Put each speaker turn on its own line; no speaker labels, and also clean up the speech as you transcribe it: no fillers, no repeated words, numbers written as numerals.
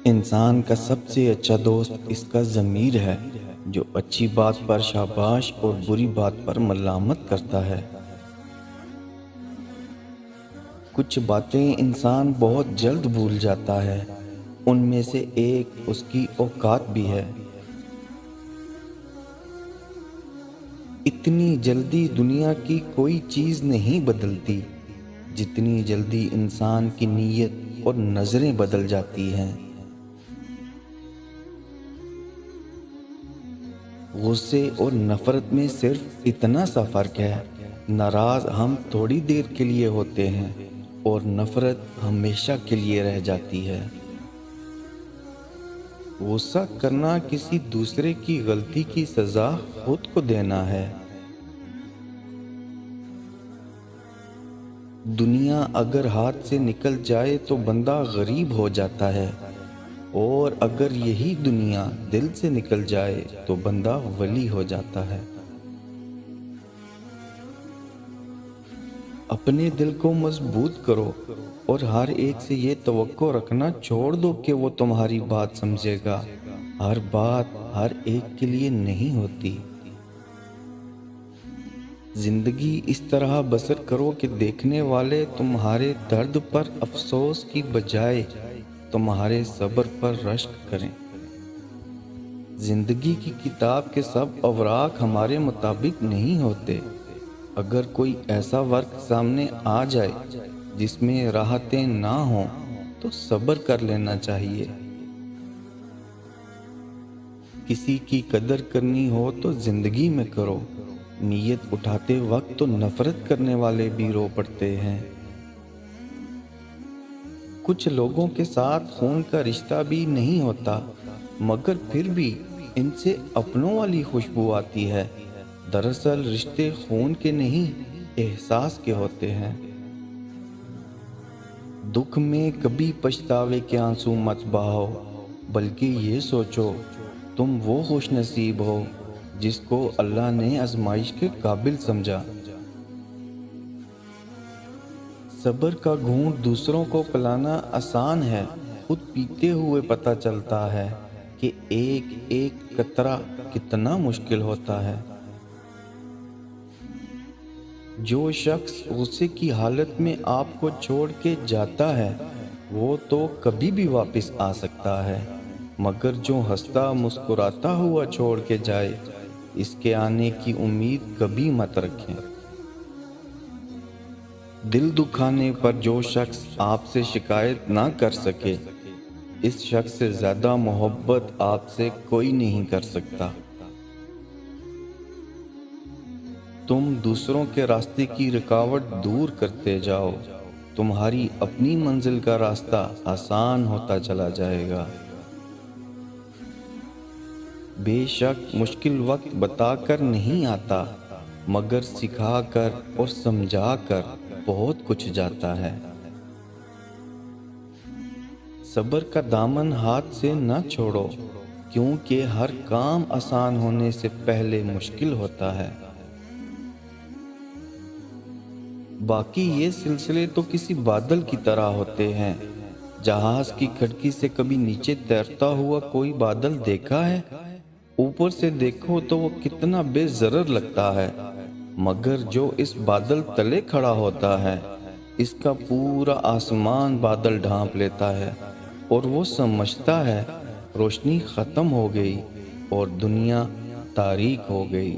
انسان کا سب سے اچھا دوست اس کا ضمیر ہے، جو اچھی بات پر شاباش اور بری بات پر ملامت کرتا ہے۔ کچھ باتیں انسان بہت جلد بھول جاتا ہے، ان میں سے ایک اس کی اوقات بھی ہے۔ اتنی جلدی دنیا کی کوئی چیز نہیں بدلتی جتنی جلدی انسان کی نیت اور نظریں بدل جاتی ہیں۔ غصے اور نفرت میں صرف اتنا سا فرق ہے، ناراض ہم تھوڑی دیر کے لیے ہوتے ہیں اور نفرت ہمیشہ کے لیے رہ جاتی ہے۔ غصہ کرنا کسی دوسرے کی غلطی کی سزا خود کو دینا ہے۔ دنیا اگر ہاتھ سے نکل جائے تو بندہ غریب ہو جاتا ہے، اور اگر یہی دنیا دل سے نکل جائے تو بندہ ولی ہو جاتا ہے۔ اپنے دل کو مضبوط کرو اور ہر ایک سے یہ توقع رکھنا چھوڑ دو کہ وہ تمہاری بات سمجھے گا۔ ہر بات ہر ایک کے لیے نہیں ہوتی۔ زندگی اس طرح بسر کرو کہ دیکھنے والے تمہارے درد پر افسوس کی بجائے تمہارے صبر پر رشک کریں۔ زندگی کی کتاب کے سب اوراق ہمارے مطابق نہیں ہوتے۔ اگر کوئی ایسا ورق سامنے آ جائے جس میں راحتیں نہ ہوں تو صبر کر لینا چاہیے۔ کسی کی قدر کرنی ہو تو زندگی میں کرو۔ نیت اٹھاتے وقت تو نفرت کرنے والے بھی رو پڑتے ہیں۔ کچھ لوگوں کے ساتھ خون کا رشتہ بھی نہیں ہوتا، مگر پھر بھی ان سے اپنوں والی خوشبو آتی ہے۔ دراصل رشتے خون کے نہیں، احساس کے ہوتے ہیں۔ دکھ میں کبھی پچھتاوے کے آنسو مت بہاؤ، بلکہ یہ سوچو تم وہ خوش نصیب ہو جس کو اللہ نے آزمائش کے قابل سمجھا۔ صبر کا گھونٹ دوسروں کو پلانا آسان ہے، خود پیتے ہوئے پتہ چلتا ہے کہ ایک ایک قطرہ کتنا مشکل ہوتا ہے۔ جو شخص غصے کی حالت میں آپ کو چھوڑ کے جاتا ہے وہ تو کبھی بھی واپس آ سکتا ہے، مگر جو ہنستا مسکراتا ہوا چھوڑ کے جائے اس کے آنے کی امید کبھی مت رکھیں۔ دل دکھانے پر جو شخص آپ سے شکایت نہ کر سکے، اس شخص سے زیادہ محبت آپ سے کوئی نہیں کر سکتا۔ تم دوسروں کے راستے کی رکاوٹ دور کرتے جاؤ، تمہاری اپنی منزل کا راستہ آسان ہوتا چلا جائے گا۔ بے شک مشکل وقت بتا کر نہیں آتا، مگر سکھا کر اور سمجھا کر بہت کچھ جاتا ہے۔ صبر کا دامن ہاتھ سے نہ چھوڑو، کیونکہ ہر کام آسان ہونے سے پہلے مشکل ہوتا ہے۔ باقی یہ سلسلے تو کسی بادل کی طرح ہوتے ہیں۔ جہاز کی کھڑکی سے کبھی نیچے تیرتا ہوا کوئی بادل دیکھا ہے؟ اوپر سے دیکھو تو وہ کتنا بے ضرر لگتا ہے، مگر جو اس بادل تلے کھڑا ہوتا ہے اس کا پورا آسمان بادل ڈھانپ لیتا ہے، اور وہ سمجھتا ہے روشنی ختم ہو گئی اور دنیا تاریک ہو گئی۔